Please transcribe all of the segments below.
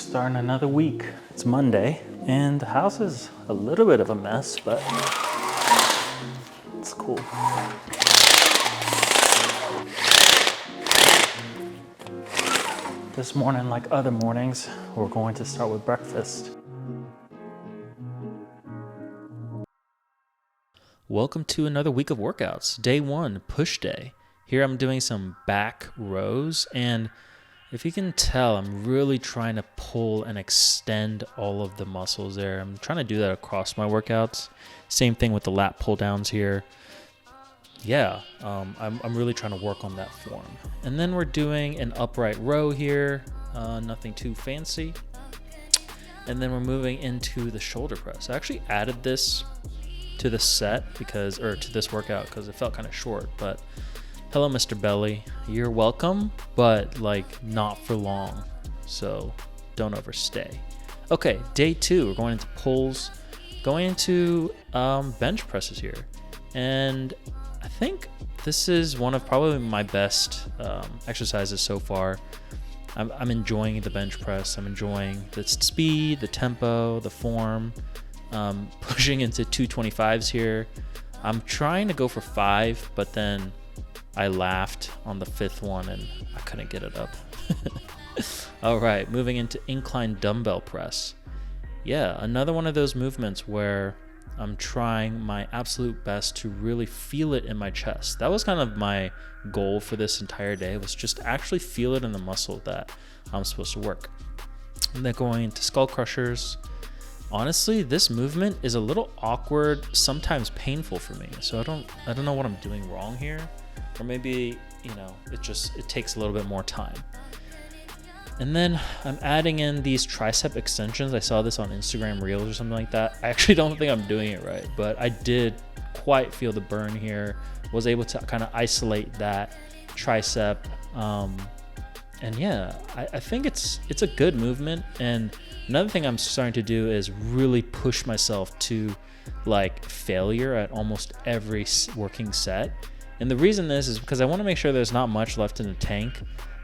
starting another week. It's Monday, and the house is a little bit of a mess, but it's cool. This morning, like other mornings, we're going to start with breakfast. Welcome to another week of workouts. Day one, push day. Here I'm doing some back rows, and if you can tell, I'm really trying to pull and extend all of the muscles there. I'm trying to do that across my workouts. Same thing with the lat pull downs here. Yeah, I'm really trying to work on that form. And then we're doing an upright row here, nothing too fancy. And then we're moving into the shoulder press. I actually added this to the set to this workout because it felt kind of short, but hello, Mr. Belly. You're welcome, but like not for long. So don't overstay. Okay, day two, we're going into pulls, going into bench presses here. And I think this is one of probably my best exercises so far. I'm enjoying the bench press. I'm enjoying the speed, the tempo, the form. Pushing into 225s here. I'm trying to go for 5, but then I laughed on the 5th one and I couldn't get it up. All right, moving into incline dumbbell press. Yeah, another one of those movements where I'm trying my absolute best to really feel it in my chest. That was kind of my goal for this entire day, was just actually feel it in the muscle that I'm supposed to work. And then going into skull crushers. Honestly, this movement is a little awkward, sometimes painful for me. So I don't know what I'm doing wrong here. Or maybe, it takes a little bit more time. And then I'm adding in these tricep extensions. I saw this on Instagram Reels or something like that. I actually don't think I'm doing it right, but I did quite feel the burn here. Was able to kind of isolate that tricep. And yeah, I think it's a good movement. And another thing I'm starting to do is really push myself to like failure at almost every working set. And the reason is because I want to make sure there's not much left in the tank.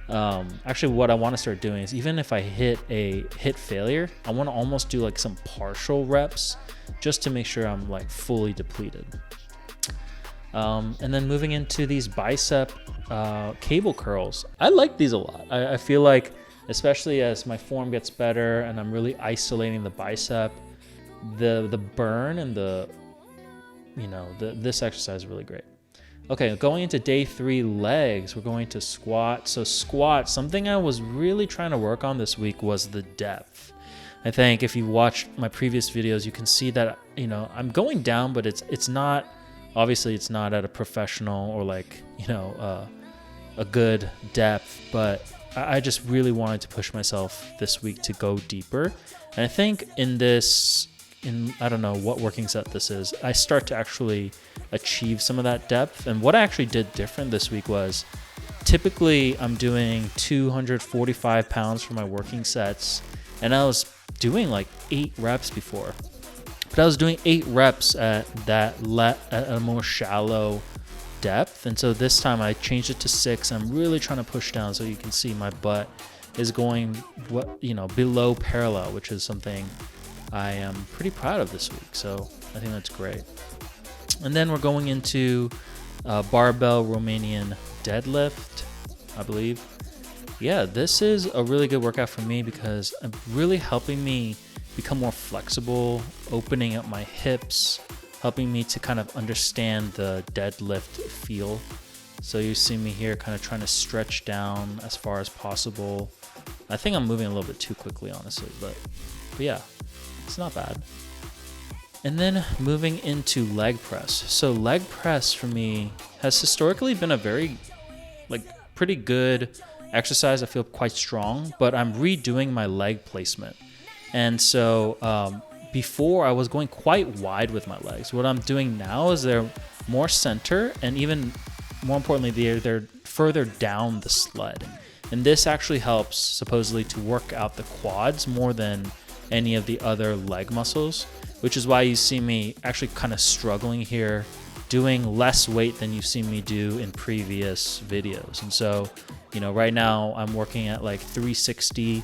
Actually, what I want to start doing is even if I hit failure, I want to almost do like some partial reps just to make sure I'm like fully depleted. And then moving into these bicep cable curls. I like these a lot. I feel like, especially as my form gets better and I'm really isolating the bicep, the burn and this exercise is really great. Okay, going into day 3, legs, we're going to squat. So squat, something I was really trying to work on this week was the depth. I think if you watch my previous videos, you can see that, I'm going down, but it's not, obviously it's not at a professional or like, a good depth, but I just really wanted to push myself this week to go deeper. And I think I don't know what working set this is, I start to actually achieve some of that depth. And what I actually did different this week was, typically I'm doing 245 pounds for my working sets, and I was doing like 8 reps before. But I was doing 8 reps at a more shallow depth. And so this time I changed it to 6. I'm really trying to push down, so you can see my butt is going below parallel, which is something I am pretty proud of this week. So I think that's great. And then we're going into barbell Romanian deadlift, I believe. Yeah, this is a really good workout for me because it's really helping me become more flexible, opening up my hips, helping me to kind of understand the deadlift feel. So you see me here kind of trying to stretch down as far as possible. I think I'm moving a little bit too quickly, honestly, but yeah, it's not bad. And then moving into leg press. So leg press for me has historically been a very pretty good exercise. I feel quite strong, but I'm redoing my leg placement. And so before I was going quite wide with my legs. What I'm doing now is they're more center, and even more importantly, they're further down the sled. And this actually helps supposedly to work out the quads more than any of the other leg muscles, which is why you see me actually kind of struggling here, doing less weight than you've seen me do in previous videos. And so, right now I'm working at like 360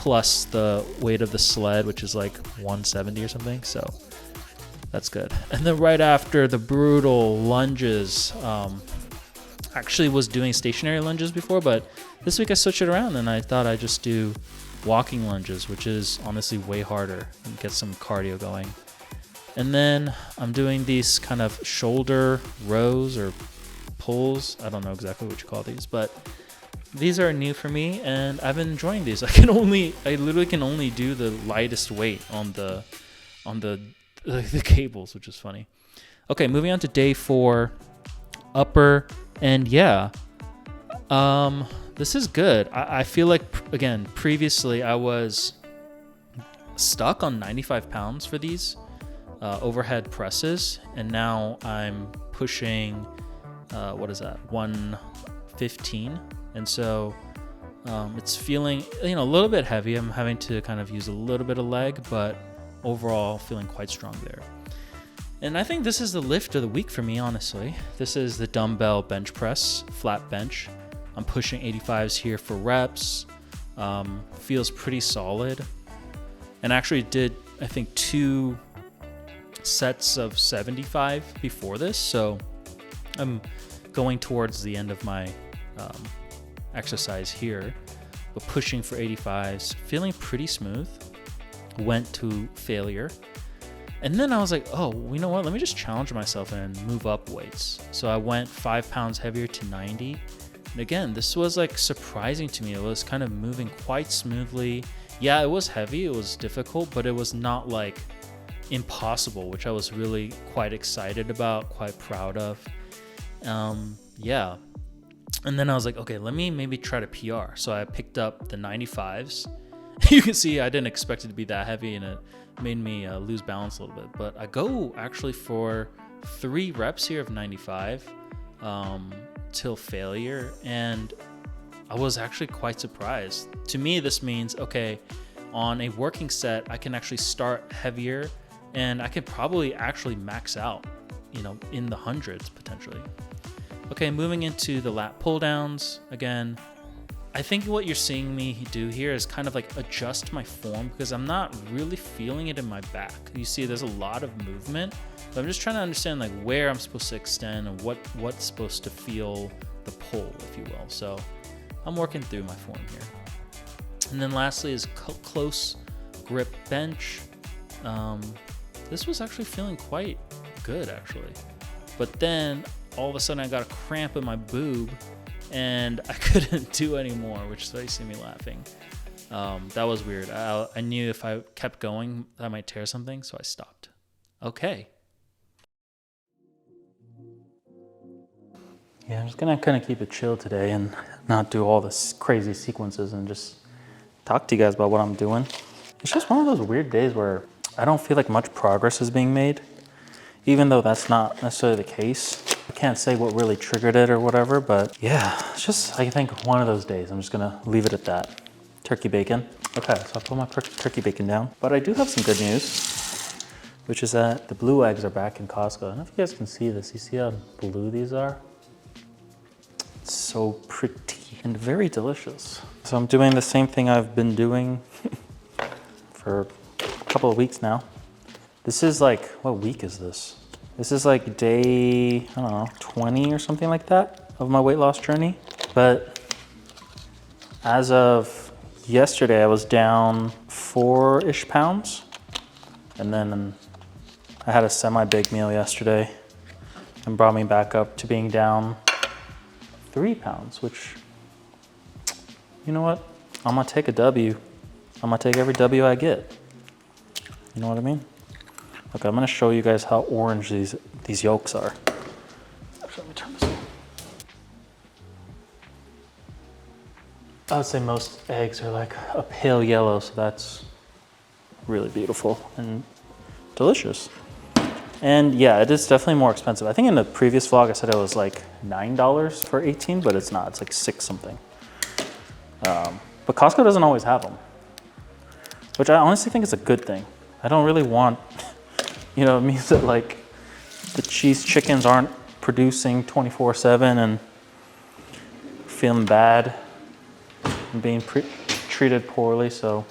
plus the weight of the sled, which is like 170 or something. So that's good. And then right after the brutal lunges, actually was doing stationary lunges before, but this week I switched it around and I thought I'd just do walking lunges, which is honestly way harder and get some cardio going. And then I'm doing these kind of shoulder rows or pulls. I don't know exactly what you call these, but these are new for me and I've been enjoying these. I literally can only do the lightest weight on the cables, which is funny. Okay, moving on to day 4, upper, and yeah, this is good. I feel like, again, previously I was stuck on 95 pounds for these overhead presses, and now I'm pushing, what is that, 115, and so it's feeling, a little bit heavy. I'm having to kind of use a little bit of leg, but overall feeling quite strong there. And I think this is the lift of the week for me, honestly. This is the dumbbell bench press, flat bench. I'm pushing 85s here for reps. Feels pretty solid. And actually did, I think, 2 sets of 75 before this. So I'm going towards the end of my exercise here, but pushing for 85s, feeling pretty smooth. Went to failure. And then I was like, oh, you know what? Let me just challenge myself and move up weights. So I went 5 pounds heavier to 90. And again, this was like surprising to me. It was kind of moving quite smoothly. Yeah, it was heavy. It was difficult, but it was not like impossible, which I was really quite excited about, quite proud of. Yeah. And then I was like, okay, let me maybe try to PR. So I picked up the 95s. You can see I didn't expect it to be that heavy, and it made me lose balance a little bit. But I go actually for 3 reps here of 95 till failure, and I was actually quite surprised. To me, this means, okay, on a working set, I can actually start heavier, and I could probably actually max out, in the hundreds potentially. Okay, moving into the lat pull downs again. I think what you're seeing me do here is kind of like adjust my form because I'm not really feeling it in my back. You see there's a lot of movement, but I'm just trying to understand like where I'm supposed to extend and what's supposed to feel the pull, if you will. So I'm working through my form here. And then lastly is close grip bench. This was actually feeling quite good actually. But then all of a sudden I got a cramp in my boob and I couldn't do anymore, which is why you see me laughing. That was weird. I knew if I kept going, I might tear something, so I stopped. Okay. Yeah, I'm just gonna kind of keep it chill today and not do all this crazy sequences and just talk to you guys about what I'm doing. It's just one of those weird days where I don't feel like much progress is being made, even though that's not necessarily the case. I can't say what really triggered it or whatever, but yeah, it's just, I think, one of those days. I'm just gonna leave it at that. Turkey bacon. Okay, so I put my turkey bacon down. But I do have some good news, which is that the blue eggs are back in Costco. I don't know if you guys can see this. You see how blue these are? It's so pretty and very delicious. So I'm doing the same thing I've been doing for a couple of weeks now. This is like, what week is this? This is like day, I don't know, 20 or something like that of my weight loss journey. But as of yesterday, I was down 4-ish pounds. And then I had a semi-big meal yesterday and brought me back up to being down 3 pounds, which, you know what? I'm gonna take a W. I'm gonna take every W I get. You know what I mean? Okay, I'm gonna show you guys how orange these yolks are. Actually, let me turn this on. I would say most eggs are like a pale yellow, so that's really beautiful and delicious. And yeah, it is definitely more expensive. I think in the previous vlog I said it was like $9 for 18, but it's not, it's like 6 something. But Costco doesn't always have them, which I honestly think is a good thing. I don't really want, it means that like the cheese chickens aren't producing 24/7 and feeling bad and being treated poorly. So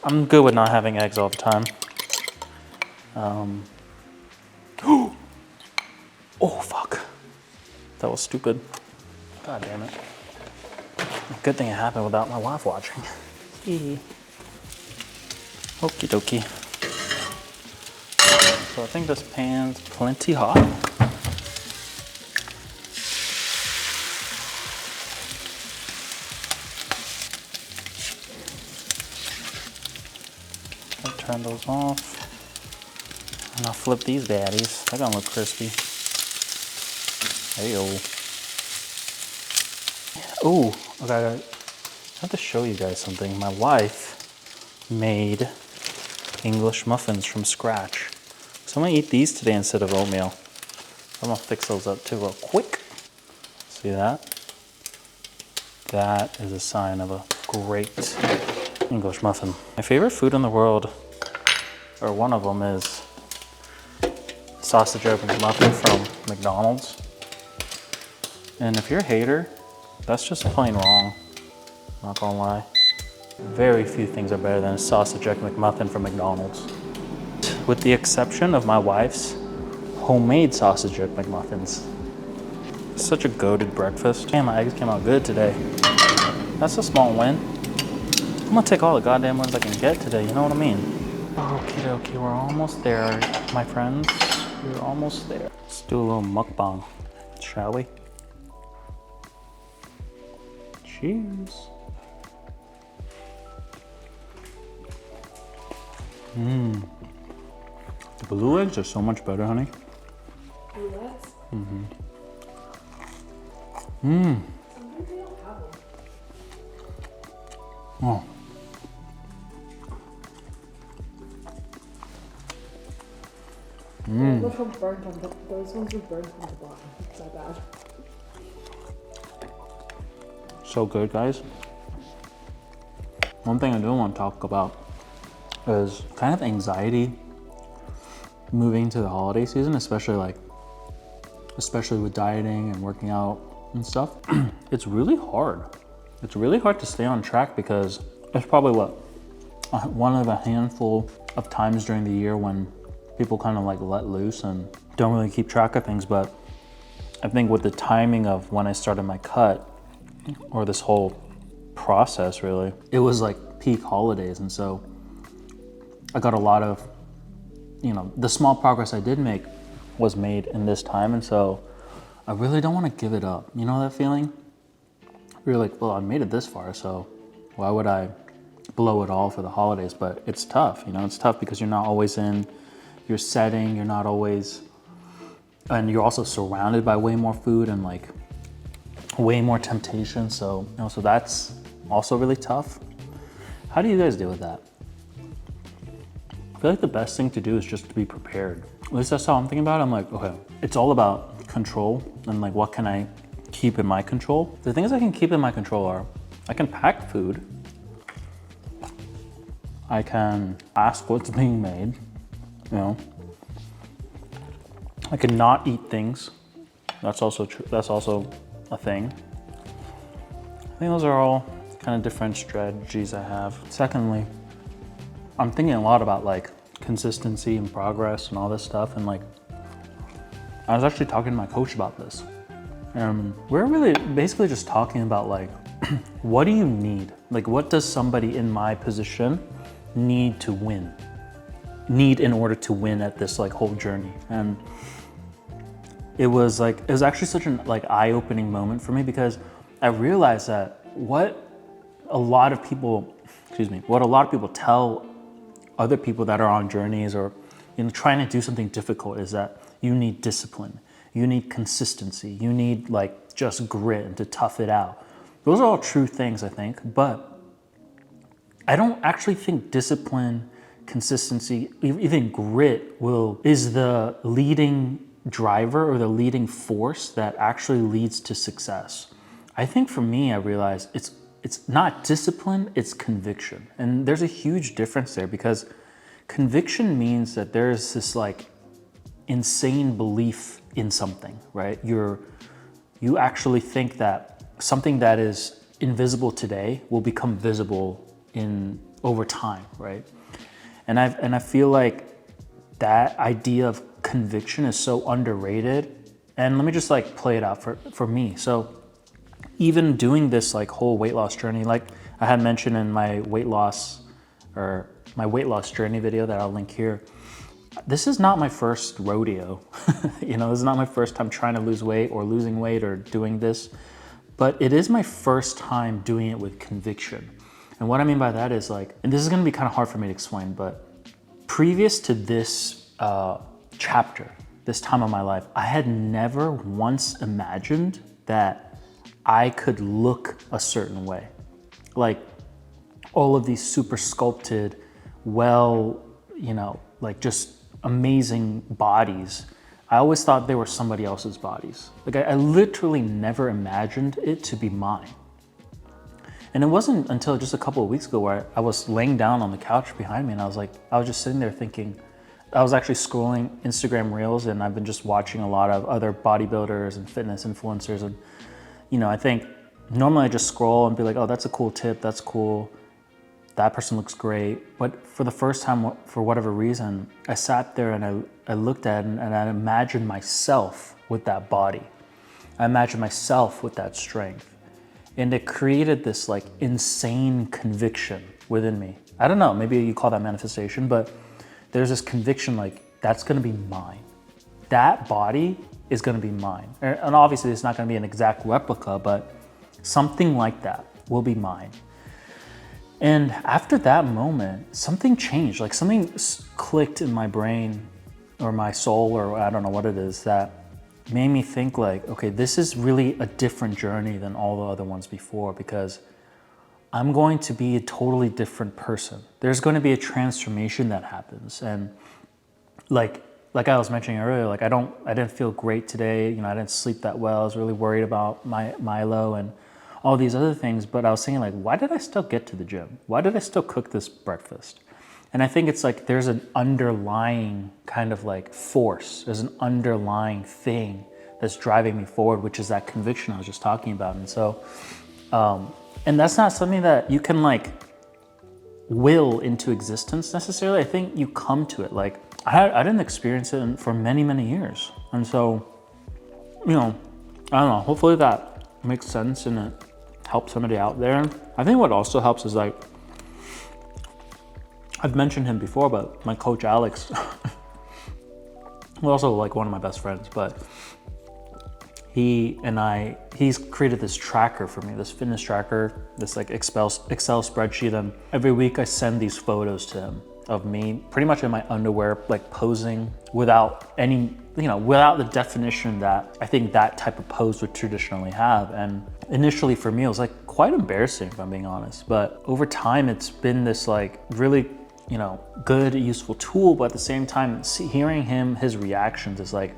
I'm good with not having eggs all the time. Oh, fuck. That was stupid. God damn it. Good thing it happened without my wife watching. Okie dokie. So I think this pan's plenty hot. I'll turn those off. And I'll flip these baddies. They're gonna look crispy. Hey-o. Oh, okay. I have to show you guys something. My wife made English muffins from scratch. So I'm gonna eat these today instead of oatmeal. I'm gonna fix those up too real quick. See that? That is a sign of a great English muffin. My favorite food in the world, or one of them, is sausage egg muffin from McDonald's. And if you're a hater, that's just plain wrong. Not gonna lie. Very few things are better than a sausage egg McMuffin from McDonald's. With the exception of my wife's homemade sausage egg McMuffins. Such a goated breakfast. Damn, my eggs came out good today. That's a small win. I'm gonna take all the goddamn ones I can get today, you know what I mean? Okay, okay, we're almost there, my friends. We're almost there. Let's do a little mukbang, shall we? Cheers. The blue eggs are so much better, honey. Blue eggs? Mm-hmm. Sometimes they don't have them. Oh. Look how burnt on the, those ones are burnt on the bottom. It's so bad. So good, guys. One thing I do want to talk about is kind of anxiety moving to the holiday season, especially with dieting and working out and stuff. It's really hard. It's really hard to stay on track because it's probably one of a handful of times during the year when people kind of like let loose and don't really keep track of things. But I think with the timing of when I started my cut, or this whole process really, it was like peak holidays. And so I got a lot of, the small progress I did make was made in this time. And so I really don't want to give it up. You know that feeling? You're like, well, I made it this far, so why would I blow it all for the holidays? But it's tough, it's tough because you're not always in your setting, you're not always, and you're also surrounded by way more food and like way more temptation. So, so that's also really tough. How do you guys deal with that? I feel like the best thing to do is just to be prepared. At least that's how I'm thinking about it. I'm like, okay, it's all about control and like, what can I keep in my control? The things I can keep in my control are, I can pack food. I can ask what's being made, I can not eat things. That's also true. That's also a thing. I think those are all kind of different strategies I have. Secondly, I'm thinking a lot about like consistency and progress and all this stuff. And like, I was actually talking to my coach about this. And we're really basically just talking about like, what do you need? Like, what does somebody in my position need to win? Need in order to win at this like whole journey? And it was actually such an like eye-opening moment for me, because I realized that what a lot of people tell other people that are on journeys or trying to do something difficult is that you need discipline, you need consistency, you need like just grit and to tough it out. Those are all true things, I think, but I don't actually think discipline, consistency, even grit is the leading driver or the leading force that actually leads to success. I think for me, I realized it's not discipline, it's conviction. And there's a huge difference there, because conviction means that there's this like insane belief in something, right? You actually think that something that is invisible today will become visible in over time, right? And I feel like that idea of conviction is so underrated. And let me just like play it out for me. So even doing this like whole weight loss journey, like I had mentioned in my weight loss journey video that I'll link here, this is not my first rodeo. You know, this is not my first time trying to lose weight or losing weight or doing this, but it is my first time doing it with conviction. And what I mean by that is like, and this is gonna be kind of hard for me to explain, but previous to this chapter, this time of my life, I had never once imagined that I could look a certain way. Like all of these super sculpted, well, you know, like just amazing bodies. I always thought they were somebody else's bodies. Like I literally never imagined it to be mine. And it wasn't until just a couple of weeks ago where I was laying down on the couch behind me and I was just sitting there thinking, I was actually scrolling Instagram Reels and I've been just watching a lot of other bodybuilders and fitness influencers. And, you know, I think normally I just scroll and be like, oh, that's a cool tip, that's cool. That person looks great. But for the first time, for whatever reason, I sat there and I looked at it and I imagined myself with that body. I imagined myself with that strength. And it created this like insane conviction within me. I don't know, maybe you call that manifestation, but there's this conviction like, that's gonna be mine. That body is gonna be mine. And obviously it's not gonna be an exact replica, but something like that will be mine. And after that moment, something changed, like something clicked in my brain or my soul, or I don't know what it is, that made me think like, okay, this is really a different journey than all the other ones before, because I'm going to be a totally different person. There's going to be a transformation that happens. And like I was mentioning earlier, like I didn't feel great today. You know, I didn't sleep that well. I was really worried about my Milo and all these other things, but I was thinking like, why did I still get to the gym? Why did I still cook this breakfast? And I think it's like, there's an underlying kind of like force. There's an underlying thing that's driving me forward, which is that conviction I was just talking about. And so, and that's not something that you can like will into existence necessarily. I think you come to it. Like I didn't experience it for many, many years. And so, you know, I don't know, hopefully that makes sense and it help somebody out there. I think what also helps is like, I've mentioned him before, but my coach Alex, who's also like one of my best friends, but he's created this tracker for me, this fitness tracker, this like Excel spreadsheet. And every week I send these photos to him of me pretty much in my underwear, like posing without any, you know, without the definition that I think that type of pose would traditionally have. And initially for me, it was like quite embarrassing, if I'm being honest. But over time, it's been this like really, you know, good, useful tool. But at the same time, hearing his reactions is like,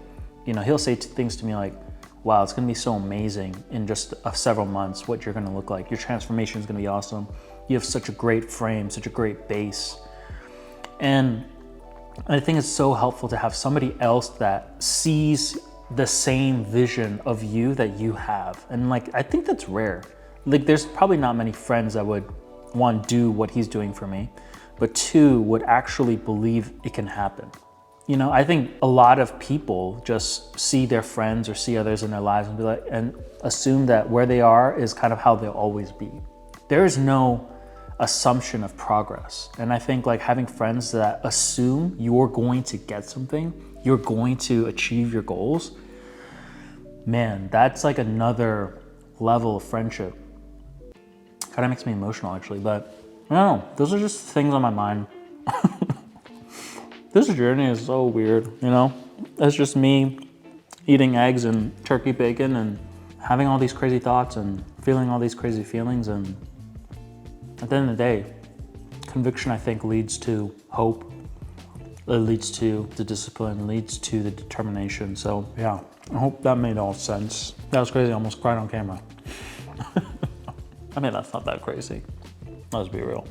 you know, he'll say things to me like, wow, it's gonna be so amazing in just several months what you're gonna look like. Your transformation is gonna be awesome. You have such a great frame, such a great base. And I think it's so helpful to have somebody else that sees the same vision of you that you have. And like, I think that's rare. Like there's probably not many friends that would, one, do what he's doing for me, but two, would actually believe it can happen. You know, I think a lot of people just see their friends or see others in their lives and be like, and assume that where they are is kind of how they'll always be. There is no assumption of progress. And I think like having friends that assume you're going to get something, you're going to achieve your goals, man, that's like another level of friendship. Kind of makes me emotional actually, but I don't know, those are just things on my mind. This journey is so weird, you know? It's just me eating eggs and turkey bacon and having all these crazy thoughts and feeling all these crazy feelings. And at the end of the day, conviction, I think, leads to hope. It leads to the discipline, leads to the determination. So yeah, I hope that made all sense. That was crazy, I almost cried on camera. I mean, that's not that crazy. Let's be real.